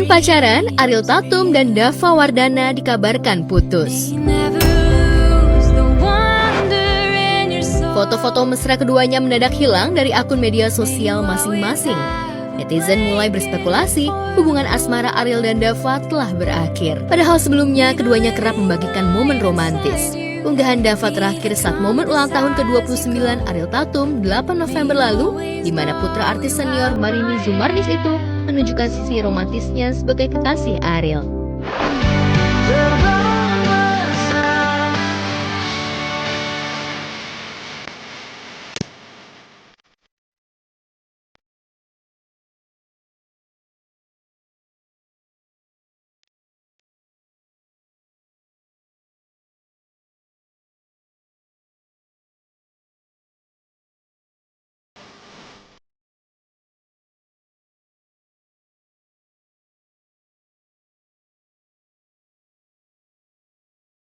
pacaran, Ariel Tatum dan Dava Wardana dikabarkan putus. Foto-foto mesra keduanya mendadak hilang dari akun media sosial masing-masing. Netizen mulai berspekulasi hubungan asmara Ariel dan Dava telah berakhir. Padahal sebelumnya keduanya kerap membagikan momen romantis. Unggahan Dava terakhir saat momen ulang tahun ke-29 Ariel Tatum 8 November lalu, di mana putra artis senior Marini Zumarnis itu menunjukkan sisi romantisnya sebagai kekasih Ariel.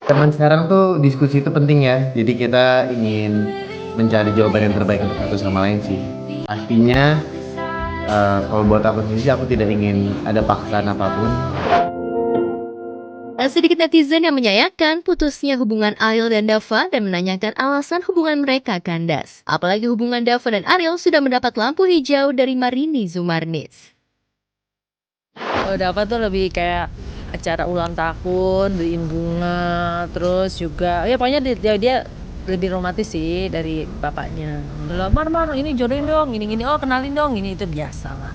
Zaman sekarang tuh diskusi itu penting ya, jadi kita ingin mencari jawaban yang terbaik untuk satu sama lain sih. Pastinya kalau buat aku sendiri aku tidak ingin ada paksaan apapun. Tak sedikit netizen yang menyayangkan putusnya hubungan Ariel dan Dava dan menanyakan alasan hubungan mereka kandas. Apalagi hubungan Dava dan Ariel sudah mendapat lampu hijau dari Marini Zumarnis. Dava tuh lebih kayak acara ulang tahun, beliin bunga, terus juga ya pokoknya dia lebih romantis sih dari bapaknya. Mar ini jodohin dong, gini oh kenalin dong, ini itu biasa lah.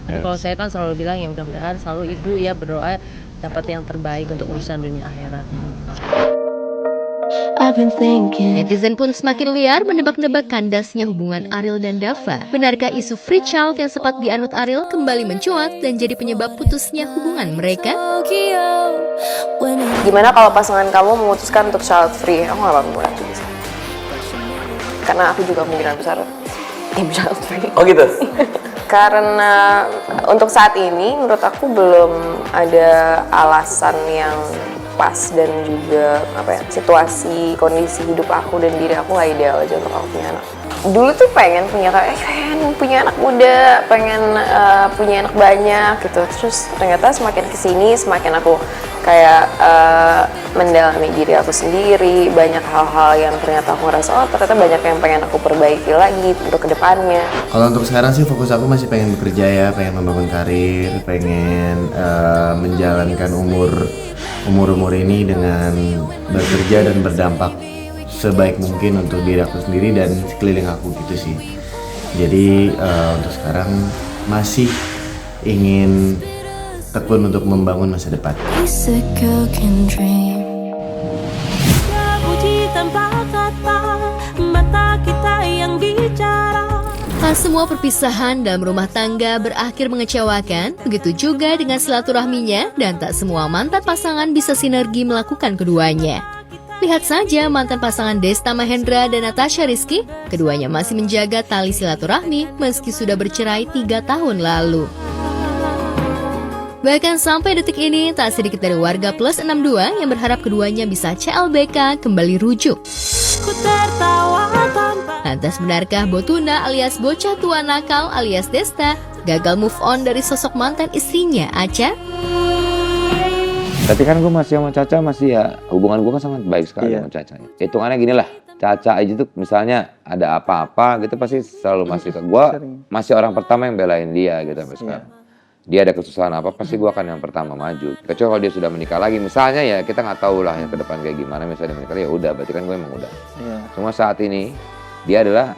Tapi kalau saya kan selalu bilang ya mudah-mudahan selalu ibu ya berdoa dapat yang terbaik untuk urusan dunia akhirat. Netizen pun semakin liar menebak-nebak kandasnya hubungan Ariel dan Dava. Benarkah isu free child yang sempat dianut Ariel kembali mencuat dan jadi penyebab putusnya hubungan mereka? Gimana kalau pasangan kamu memutuskan untuk child free? Aku gak apa-apa juga. Karena aku juga kemungkinan besar tim child free. Oh gitu? Karena untuk saat ini menurut aku belum ada alasan yang pas dan juga situasi kondisi hidup aku dan diri aku nggak ideal aja untuk aku punya anak. Dulu tuh pengen punya anak muda, pengen punya anak banyak gitu. Terus ternyata semakin kesini semakin aku kayak mendalami diri aku sendiri, banyak hal-hal yang ternyata aku ngerasa ternyata banyak yang pengen aku perbaiki lagi untuk kedepannya. Kalau untuk sekarang sih fokus aku masih pengen bekerja ya, pengen membangun karir, pengen menjalankan umur ini dengan bekerja dan berdampak sebaik mungkin untuk diri aku sendiri dan sekeliling aku gitu sih. Jadi untuk sekarang masih ingin tekun untuk membangun masa depan. Tak semua perpisahan dalam rumah tangga berakhir mengecewakan, begitu juga dengan silaturahminya dan tak semua mantan pasangan bisa sinergi melakukan keduanya. Lihat saja mantan pasangan Desta Mahendra dan Natasha Rizky, keduanya masih menjaga tali silaturahmi meski sudah bercerai 3 tahun lalu. Bahkan sampai detik ini, tak sedikit dari warga Plus 62 yang berharap keduanya bisa CLBK kembali rujuk. Lantas benarkah Botuna alias bocah tua nakal alias Desta gagal move on dari sosok mantan istrinya Acha? Tapi kan gue masih sama Caca ya hubungan gue kan sangat baik sekali sama Caca. Hitungannya gini lah, Caca aja tuh misalnya ada apa-apa gitu pasti selalu masih ke gue, masih orang pertama yang belain dia gitu sampai sekarang. Dia ada kesusahan apa pasti gue akan yang pertama maju. Kecuali kalau dia sudah menikah lagi, misalnya ya kita nggak tahu lah yang ke depan kayak gimana. Misalnya dia menikah ya udah, berarti kan gue emang udah. Cuma saat ini dia adalah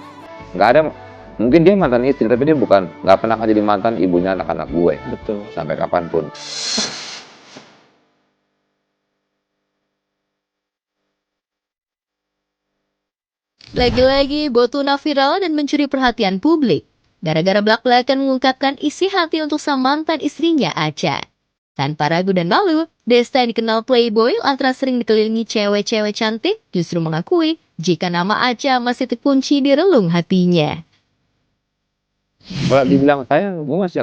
nggak ada, mungkin dia mantan istri tapi dia nggak pernah jadi mantan ibunya anak-anak gue. Betul. Sampai kapanpun. Lagi-lagi Botuna viral dan mencuri perhatian publik. Gara-gara belak-belakan mengungkapkan isi hati untuk sang mantan istrinya Acha. Tanpa ragu dan malu, Desta yang dikenal playboy lantaran sering dikelilingi cewek-cewek cantik justru mengakui jika nama Acha masih terkunci di relung hatinya. Kalau dibilang sayang, gue masih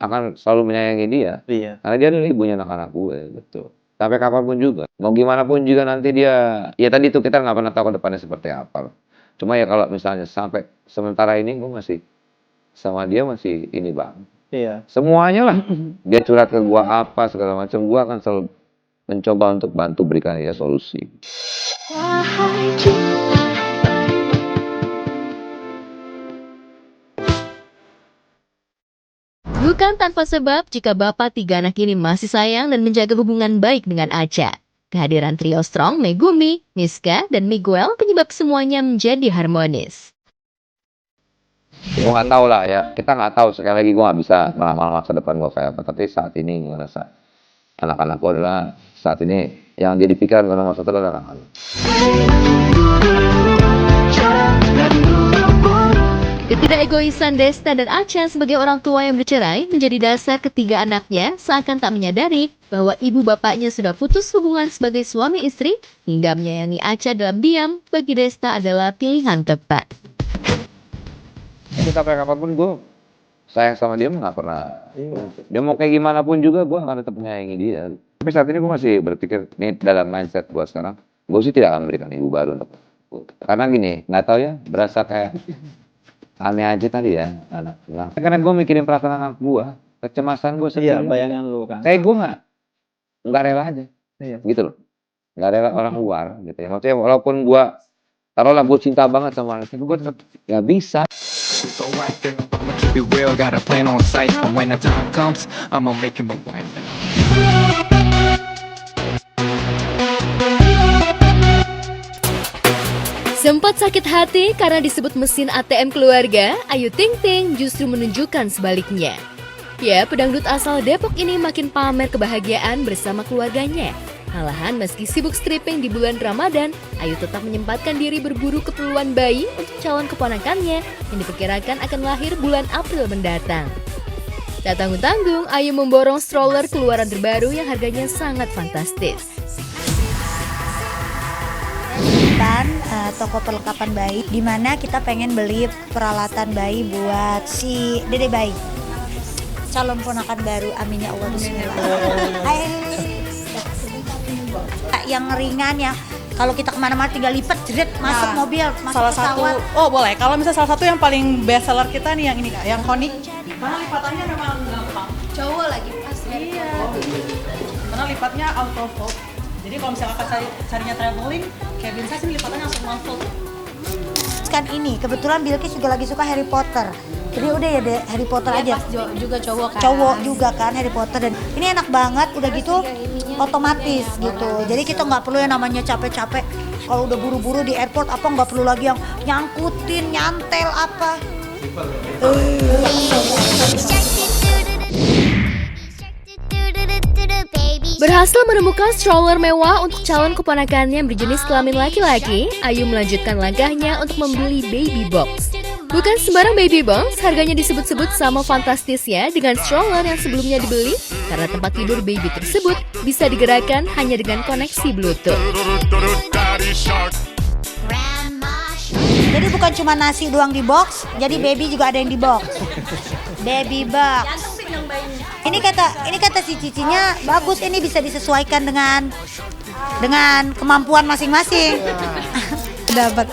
akan selalu menyayangi dia. Iya. Karena dia adalah ibunya anak-anak gue, betul. Sampai kapanpun juga. Mau gimana pun juga nanti dia, ya tadi itu kita nggak pernah tahu ke depannya seperti apa. Cuma ya kalau misalnya sampai sementara ini gue masih sama dia masih ini bang. Iya. Semuanya lah. Dia curhat ke gua apa segala macam, gua akan selalu mencoba untuk bantu berikan dia solusi. Bukan tanpa sebab jika bapak tiga anak ini masih sayang dan menjaga hubungan baik dengan Acha. Kehadiran trio strong Megumi, Miska, dan Miguel penyebab semuanya menjadi harmonis. Gua nggak tahu lah ya, kita nggak tahu, sekali lagi gua nggak bisa malam masa depan gua kayak apa, tapi saat ini gua rasa anak-anak gua adalah saat ini yang jadi pikiran gua nomor satu adalah anak-anak. Ketidakegoisan Desta dan Acha sebagai orang tua yang bercerai menjadi dasar ketiga anaknya seakan tak menyadari bahwa ibu bapaknya sudah putus hubungan sebagai suami istri, hingga menyayangi Acha dalam diam bagi Desta adalah pilihan tepat. Tapi sampai kapanpun gue sayang sama dia nggak pernah. Dia mau kayak gimana pun juga gue akan tetap menyayangi dia. Tapi saat ini gue masih berpikir nih dalam mindset gue sekarang, gue sih tidak akan memberikan ibu baru untuk karena gini, nggak tahu ya, berasa kayak aneh aja tadi ya anak. Karena gue mikirin perasaan anak gue, kecemasan gue sendiri. Iya, bayangan lu kan. Kayak gue nggak rela aja, Iya. gitu loh. Nggak rela orang luar, gitu ya. Maksudnya walaupun gue taruhlah gue cinta banget sama anaknya, gue tetap nggak bisa. So right there, I'ma keep it real, got a plan on sight. And when the time comes, I'ma make it my wife. Sempat sakit hati karena disebut mesin ATM keluarga, Ayu Ting Ting justru menunjukkan sebaliknya. Ya, pedangdut asal Depok ini makin pamer kebahagiaan bersama keluarganya. Malahan meski sibuk stripping di bulan Ramadan, Ayu tetap menyempatkan diri berburu keperluan bayi untuk calon keponakannya yang diperkirakan akan lahir bulan April mendatang. Tak tanggung-tanggung, Ayu memborong stroller keluaran terbaru yang harganya sangat fantastis. Dan toko perlengkapan bayi, di mana kita pengen beli peralatan bayi buat si dede bayi, calon ponakan baru, amin ya Allah, bismillah. Yang ringan ya, kalau kita kemana-mana tinggal lipat, jeret, masuk mobil, masuk salah pesawat. satu, oh boleh, kalau misalnya salah satu yang paling best seller kita nih yang ini Kak, yang konik, karena lipatannya memang gampang. Cowok lagi pas. Iya. Karena lipatnya auto fold. Jadi kalau misalnya kakak carinya traveling, cabin size ini lipatannya langsung one fold. Kan ini, kebetulan Bilkis juga lagi suka Harry Potter. Jadi udah ya deh, Harry Potter aja. Juga cowok kan. Cowok juga kan Harry Potter, dan ini enak banget, udah gitu otomatis gitu. Jadi kita nggak perlu yang namanya capek-capek. Kalau udah buru-buru di airport apa nggak perlu lagi yang nyangkutin, nyantel apa. Berhasil menemukan stroller mewah untuk calon keponakannya berjenis kelamin laki-laki, Ayu melanjutkan langkahnya untuk membeli baby box. Bukan sembarang baby box, harganya disebut-sebut sama fantastisnya dengan stroller yang sebelumnya dibeli karena tempat tidur baby tersebut bisa digerakkan hanya dengan koneksi Bluetooth. Jadi bukan cuma nasi doang di box, jadi baby juga ada yang di box. Baby box. Ini kata si cicinya bagus, ini bisa disesuaikan dengan kemampuan masing-masing. Dapat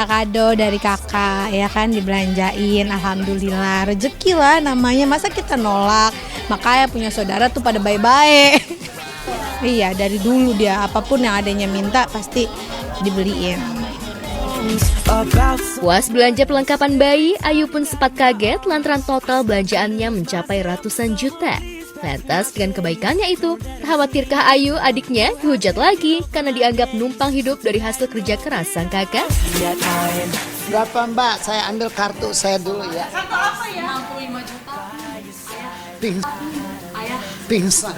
kado dari kakak ya kan, dibelanjain, alhamdulillah, rezeki lah namanya, masa kita nolak. Makanya punya saudara tuh pada baik-baik. Iya, dari dulu dia apapun yang adanya minta pasti dibeliin. Puas belanja perlengkapan bayi, Ayu pun sempat kaget lantaran total belanjaannya mencapai ratusan juta. Lantas dengan kebaikannya itu, tak khawatirkah Ayu adiknya dihujat lagi karena dianggap numpang hidup dari hasil kerja keras sang kakak? Berapa Mbak? Saya ambil kartu saya dulu ya. Kartu apa ya? 65 juta. Pingsan.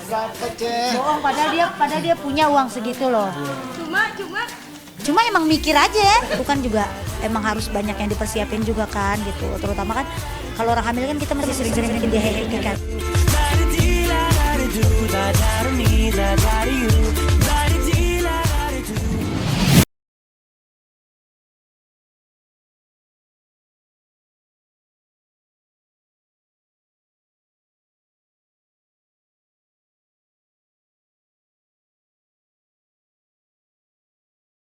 Berapa Cek? Bohong, padahal dia punya uang segitu loh. Cuma emang mikir aja, bukan juga emang harus banyak yang dipersiapin juga kan gitu. Terutama kan kalau orang hamil kan kita masih sering-sering dihehehe kan.